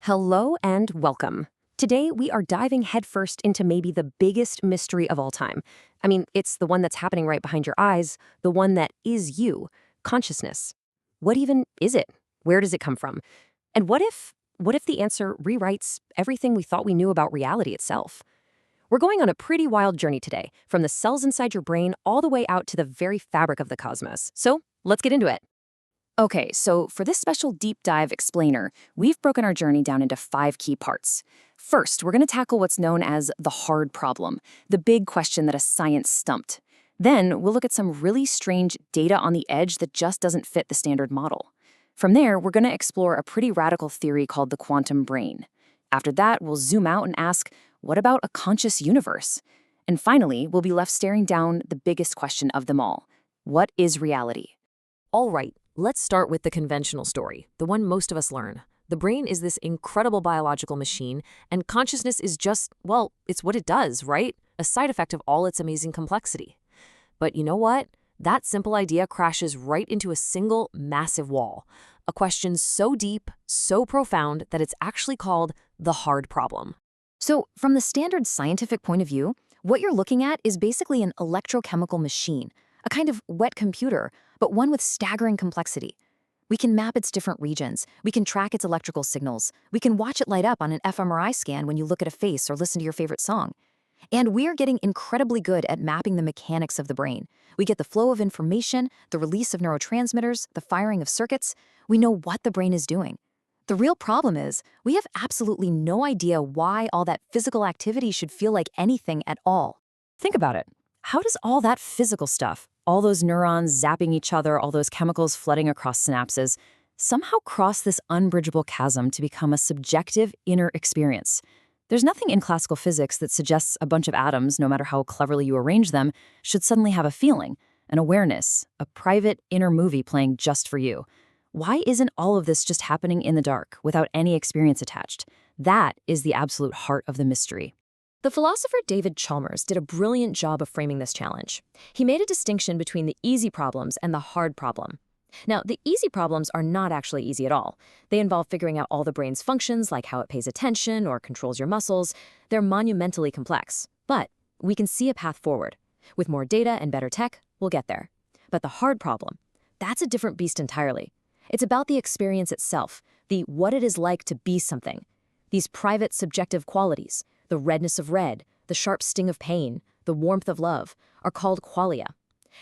Hello and welcome. Today, we are diving headfirst into maybe the biggest mystery of all time. I mean, it's the one that's happening right behind your eyes, the one that is you, consciousness. What even is it? Where does it come from? And what if the answer rewrites everything we thought we knew about reality itself? We're going on a pretty wild journey today, from the cells inside your brain all the way out to the very fabric of the cosmos. So, let's get into it. Okay, so for this special deep dive explainer, we've broken our journey down into 5 key parts. First, we're going to tackle what's known as the hard problem, the big question that a science stumped. Then, we'll look at some really strange data on the edge that just doesn't fit the standard model. From there, we're going to explore a pretty radical theory called the quantum brain. After that, we'll zoom out and ask, what about a conscious universe? And finally, we'll be left staring down the biggest question of them all. What is reality? All right. Let's start with the conventional story, the one most of us learn. The brain is this incredible biological machine, and consciousness is just, well, it's what it does, right? A side effect of all its amazing complexity. But you know what? That simple idea crashes right into a single, massive wall. A question so deep, so profound, that it's actually called the hard problem. So, from the standard scientific point of view, what you're looking at is basically an electrochemical machine, a kind of wet computer, but one with staggering complexity. We can map its different regions, we can track its electrical signals, we can watch it light up on an fMRI scan when you look at a face or listen to your favorite song. And we're getting incredibly good at mapping the mechanics of the brain. We get the flow of information, the release of neurotransmitters, the firing of circuits. We know what the brain is doing. The real problem is, we have absolutely no idea why all that physical activity should feel like anything at all. Think about it. How does all that physical stuff, all those neurons zapping each other, all those chemicals flooding across synapses, somehow cross this unbridgeable chasm to become a subjective inner experience? There's nothing in classical physics that suggests a bunch of atoms, no matter how cleverly you arrange them, should suddenly have a feeling, an awareness, a private inner movie playing just for you. Why isn't all of this just happening in the dark, without any experience attached? That is the absolute heart of the mystery. The philosopher David Chalmers did a brilliant job of framing this challenge. He made a distinction between the easy problems and the hard problem. Now, the easy problems are not actually easy at all. They involve figuring out all the brain's functions, like how it pays attention or controls your muscles. They're monumentally complex, but we can see a path forward. With more data and better tech, we'll get there. But the hard problem, that's a different beast entirely. It's about the experience itself, the what it is like to be something. These private subjective qualities, the redness of red, the sharp sting of pain, the warmth of love, are called qualia.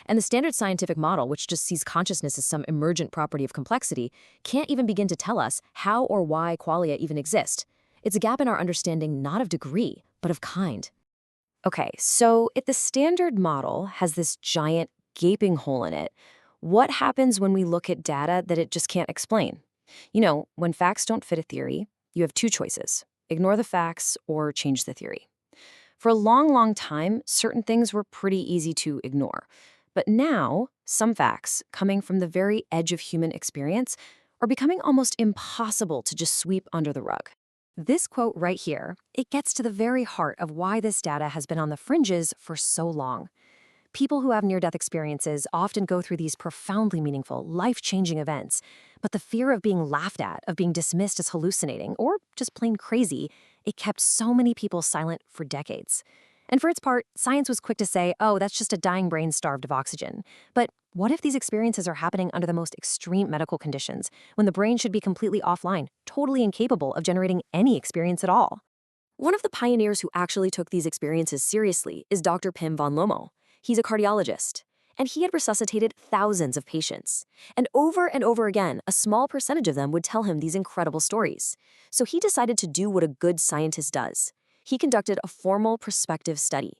And the standard scientific model, which just sees consciousness as some emergent property of complexity, can't even begin to tell us how or why qualia even exist. It's a gap in our understanding not of degree, but of kind. Okay, so if the standard model has this giant gaping hole in it, what happens when we look at data that it just can't explain? You know, when facts don't fit a theory, you have 2 choices. Ignore the facts or change the theory. For a long, long time, certain things were pretty easy to ignore. But now, some facts, coming from the very edge of human experience, are becoming almost impossible to just sweep under the rug. This quote right here, it gets to the very heart of why this data has been on the fringes for so long. People who have near-death experiences often go through these profoundly meaningful, life-changing events, but the fear of being laughed at, of being dismissed as hallucinating, or just plain crazy, it kept so many people silent for decades. And for its part, science was quick to say, oh, that's just a dying brain starved of oxygen. But what if these experiences are happening under the most extreme medical conditions, when the brain should be completely offline, totally incapable of generating any experience at all? One of the pioneers who actually took these experiences seriously is Dr. Pim van Lommel. He's a cardiologist, and he had resuscitated thousands of patients. And over again, a small percentage of them would tell him these incredible stories. So he decided to do what a good scientist does. He conducted a formal prospective study.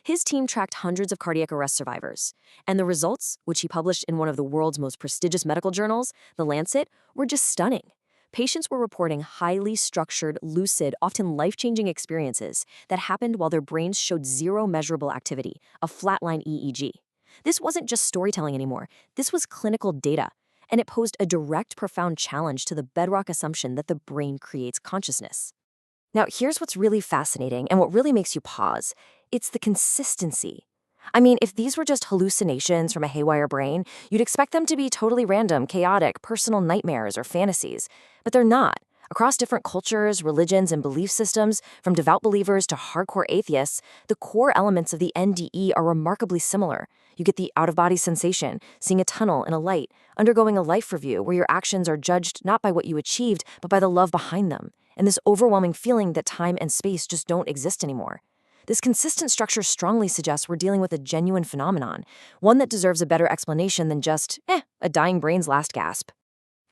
His team tracked hundreds of cardiac arrest survivors, and the results, which he published in one of the world's most prestigious medical journals, The Lancet, were just stunning. Patients were reporting highly structured, lucid, often life-changing experiences that happened while their brains showed zero measurable activity, a flatline EEG. This wasn't just storytelling anymore. This was clinical data, and it posed a direct, profound challenge to the bedrock assumption that the brain creates consciousness. Now, here's what's really fascinating and what really makes you pause. It's the consistency. I mean, if these were just hallucinations from a haywire brain, you'd expect them to be totally random, chaotic, personal nightmares or fantasies. But they're not. Across different cultures, religions, and belief systems, from devout believers to hardcore atheists, the core elements of the NDE are remarkably similar. You get the out-of-body sensation, seeing a tunnel and a light, undergoing a life review where your actions are judged not by what you achieved, but by the love behind them, and this overwhelming feeling that time and space just don't exist anymore. This consistent structure strongly suggests we're dealing with a genuine phenomenon, one that deserves a better explanation than just, a dying brain's last gasp.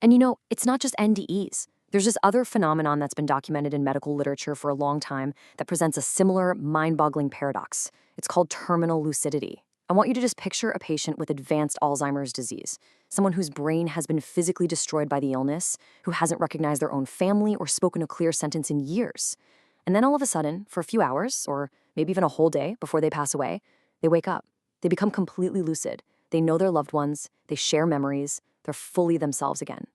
And it's not just NDEs. There's this other phenomenon that's been documented in medical literature for a long time that presents a similar mind-boggling paradox. It's called terminal lucidity. I want you to just picture a patient with advanced Alzheimer's disease, someone whose brain has been physically destroyed by the illness, who hasn't recognized their own family or spoken a clear sentence in years. And then all of a sudden, for a few hours, or maybe even a whole day before they pass away, they wake up. They become completely lucid. They know their loved ones. They share memories. They're fully themselves again.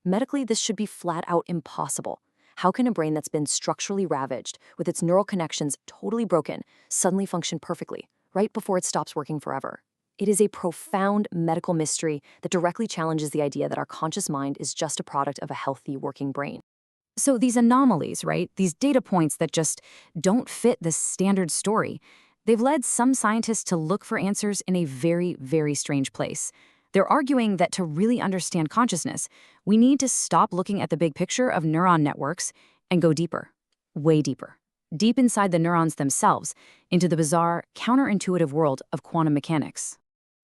Medically, this should be flat out impossible. How can a brain that's been structurally ravaged, with its neural connections totally broken, suddenly function perfectly, right before it stops working forever? It is a profound medical mystery that directly challenges the idea that our conscious mind is just a product of a healthy working brain. So these anomalies, right? These data points that just don't fit the standard story, they've led some scientists to look for answers in a very, very strange place. They're arguing that to really understand consciousness, we need to stop looking at the big picture of neuron networks and go deeper, way deeper, deep inside the neurons themselves, into the bizarre, counterintuitive world of quantum mechanics.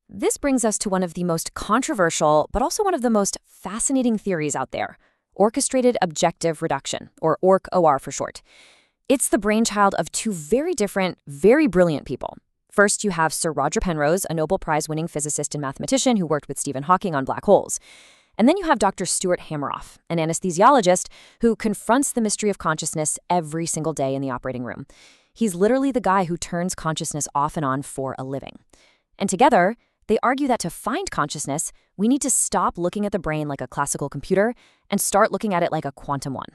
This brings us to one of the most controversial, but also one of the most fascinating theories out there: orchestrated objective reduction, or Orch-OR for short. It's the brainchild of two very different, very brilliant people. First, you have Sir Roger Penrose, a Nobel Prize-winning physicist and mathematician who worked with Stephen Hawking on black holes. And then you have Dr. Stuart Hameroff, an anesthesiologist who confronts the mystery of consciousness every single day in the operating room. He's literally the guy who turns consciousness off and on for a living. And together, they argue that to find consciousness, we need to stop looking at the brain like a classical computer and start looking at it like a quantum one.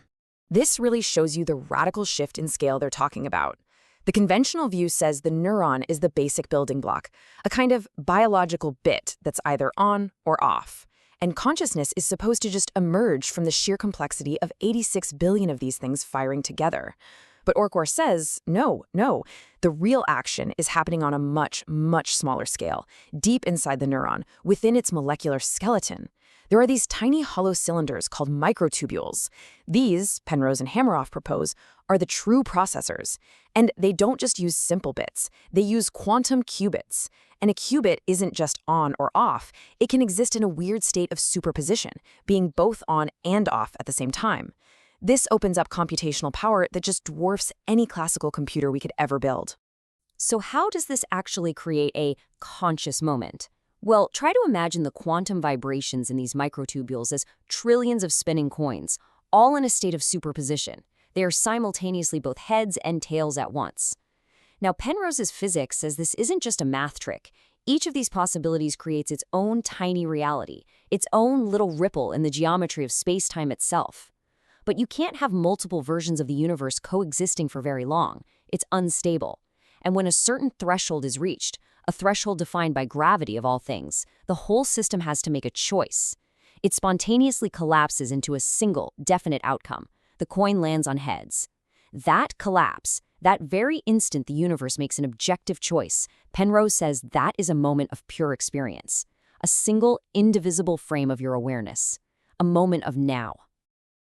This really shows you the radical shift in scale they're talking about. The conventional view says the neuron is the basic building block, a kind of biological bit that's either on or off. And consciousness is supposed to just emerge from the sheer complexity of 86 billion of these things firing together. But Orch-OR says, no, the real action is happening on a much, much smaller scale, deep inside the neuron, within its molecular skeleton. There are these tiny hollow cylinders called microtubules. These, Penrose and Hameroff propose, are the true processors. And they don't just use simple bits, they use quantum qubits. And a qubit isn't just on or off, it can exist in a weird state of superposition, being both on and off at the same time. This opens up computational power that just dwarfs any classical computer we could ever build. So how does this actually create a conscious moment? Well, try to imagine the quantum vibrations in these microtubules as trillions of spinning coins, all in a state of superposition. They are simultaneously both heads and tails at once. Now, Penrose's physics says this isn't just a math trick. Each of these possibilities creates its own tiny reality, its own little ripple in the geometry of space-time itself. But you can't have multiple versions of the universe coexisting for very long. It's unstable. And when a certain threshold is reached, a threshold defined by gravity of all things, the whole system has to make a choice. It spontaneously collapses into a single, definite outcome. The coin lands on heads. That collapse, that very instant the universe makes an objective choice, Penrose says that is a moment of pure experience. A single, indivisible frame of your awareness. A moment of now.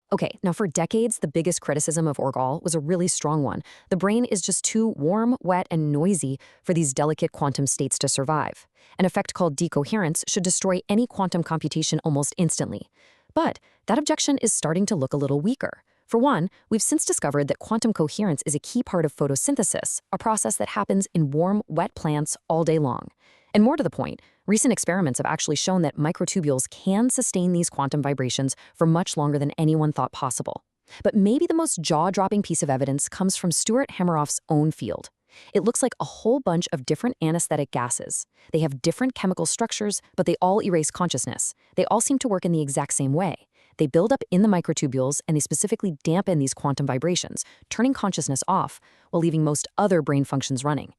Okay, now for decades, the biggest criticism of Orch-OR was a really strong one. The brain is just too warm, wet, and noisy for these delicate quantum states to survive. An effect called decoherence should destroy any quantum computation almost instantly. But that objection is starting to look a little weaker. For one, we've since discovered that quantum coherence is a key part of photosynthesis, a process that happens in warm, wet plants all day long. And more to the point, recent experiments have actually shown that microtubules can sustain these quantum vibrations for much longer than anyone thought possible. But maybe the most jaw-dropping piece of evidence comes from Stuart Hameroff's own field. It looks like a whole bunch of different anesthetic gases. They have different chemical structures, but they all erase consciousness. They all seem to work in the exact same way. They build up in the microtubules, and they specifically dampen these quantum vibrations, turning consciousness off while leaving most other brain functions running.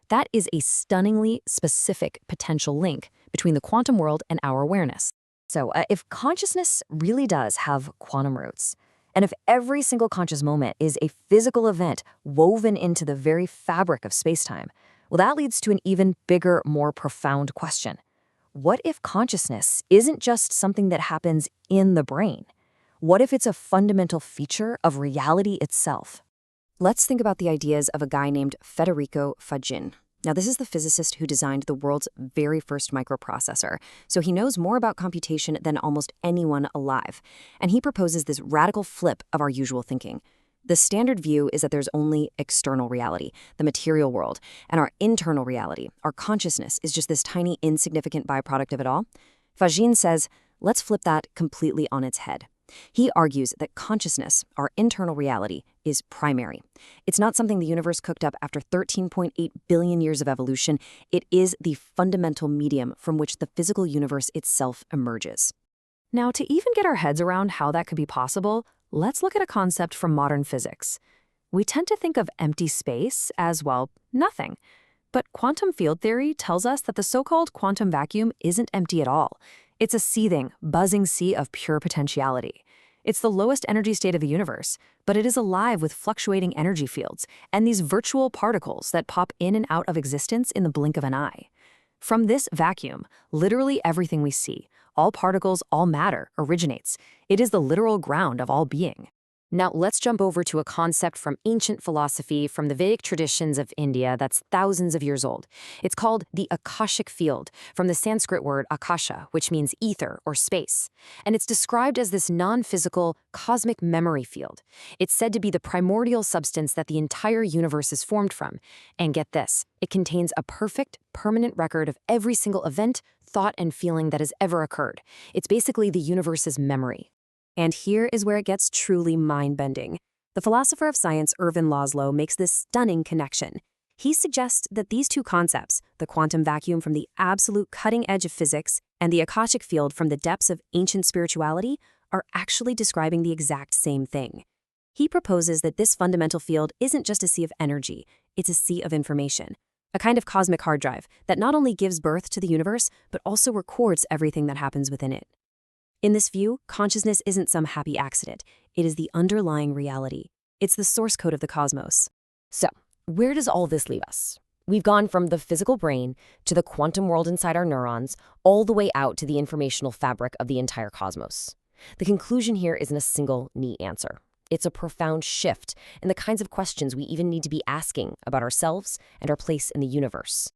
That is a stunningly specific potential link between the quantum world and our awareness. So if consciousness really does have quantum roots, And if every single conscious moment is a physical event woven into the very fabric of spacetime, well, that leads to an even bigger, more profound question. What if consciousness isn't just something that happens in the brain? What if it's a fundamental feature of reality itself? Let's think about the ideas of a guy named Federico Fagin. Now, this is the physicist who designed the world's very first microprocessor, so he knows more about computation than almost anyone alive. And he proposes this radical flip of our usual thinking. The standard view is that there's only external reality, the material world, and our internal reality, our consciousness, is just this tiny, insignificant byproduct of it all. Fagin says, let's flip that completely on its head. He argues that consciousness, our internal reality, is primary. It's not something the universe cooked up after 13.8 billion years of evolution. It is the fundamental medium from which the physical universe itself emerges. Now, to even get our heads around how that could be possible, let's look at a concept from modern physics. We tend to think of empty space as, well, nothing. But quantum field theory tells us that the so-called quantum vacuum isn't empty at all. It's a seething, buzzing sea of pure potentiality. It's the lowest energy state of the universe, but it is alive with fluctuating energy fields and these virtual particles that pop in and out of existence in the blink of an eye. From this vacuum, literally everything we see, all particles, all matter, originates. It is the literal ground of all being. Now, let's jump over to a concept from ancient philosophy from the Vedic traditions of India that's thousands of years old. It's called the Akashic field, from the Sanskrit word akasha, which means ether or space. And it's described as this non-physical, cosmic memory field. It's said to be the primordial substance that the entire universe is formed from. And get this, it contains a perfect, permanent record of every single event, thought, and feeling that has ever occurred. It's basically the universe's memory. And here is where it gets truly mind-bending. The philosopher of science Ervin Laszlo makes this stunning connection. He suggests that these two concepts, the quantum vacuum from the absolute cutting edge of physics and the Akashic field from the depths of ancient spirituality, are actually describing the exact same thing. He proposes that this fundamental field isn't just a sea of energy, it's a sea of information, a kind of cosmic hard drive that not only gives birth to the universe, but also records everything that happens within it. In this view, consciousness isn't some happy accident. It is the underlying reality. It's the source code of the cosmos. So, where does all this leave us? We've gone from the physical brain to the quantum world inside our neurons, all the way out to the informational fabric of the entire cosmos. The conclusion here isn't a single, neat answer. It's a profound shift in the kinds of questions we even need to be asking about ourselves and our place in the universe.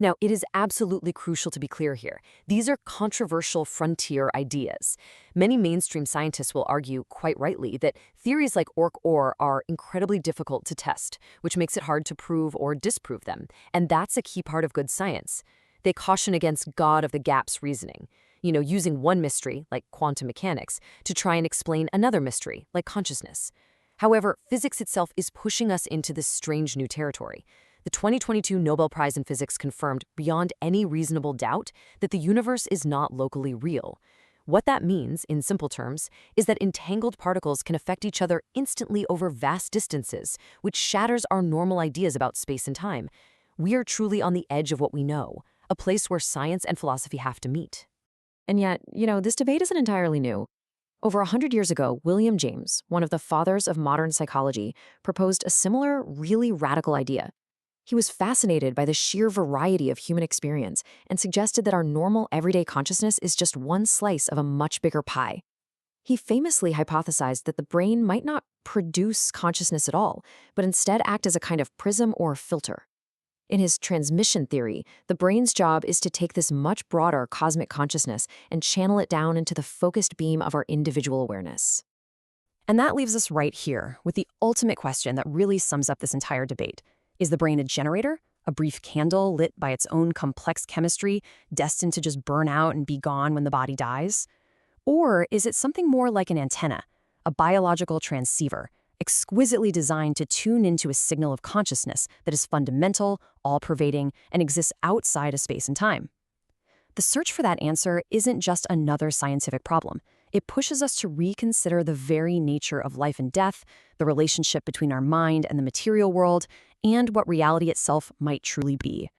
Now, it is absolutely crucial to be clear here. These are controversial frontier ideas. Many mainstream scientists will argue, quite rightly, that theories like Orch-OR are incredibly difficult to test, which makes it hard to prove or disprove them. And that's a key part of good science. They caution against God of the gaps reasoning, using one mystery, like quantum mechanics, to try and explain another mystery, like consciousness. However, physics itself is pushing us into this strange new territory. The 2022 Nobel Prize in Physics confirmed beyond any reasonable doubt that the universe is not locally real. What that means, in simple terms, is that entangled particles can affect each other instantly over vast distances, which shatters our normal ideas about space and time. We are truly on the edge of what we know, a place where science and philosophy have to meet. And yet, this debate isn't entirely new. Over 100 years ago, William James, one of the fathers of modern psychology, proposed a similar, really radical idea. He was fascinated by the sheer variety of human experience and suggested that our normal everyday consciousness is just one slice of a much bigger pie. He famously hypothesized that the brain might not produce consciousness at all, but instead act as a kind of prism or filter. In his transmission theory, the brain's job is to take this much broader cosmic consciousness and channel it down into the focused beam of our individual awareness. And that leaves us right here with the ultimate question that really sums up this entire debate. Is the brain a generator, a brief candle lit by its own complex chemistry, destined to just burn out and be gone when the body dies? Or is it something more like an antenna, a biological transceiver, exquisitely designed to tune into a signal of consciousness that is fundamental, all-pervading, and exists outside of space and time? The search for that answer isn't just another scientific problem. It pushes us to reconsider the very nature of life and death, the relationship between our mind and the material world, and what reality itself might truly be.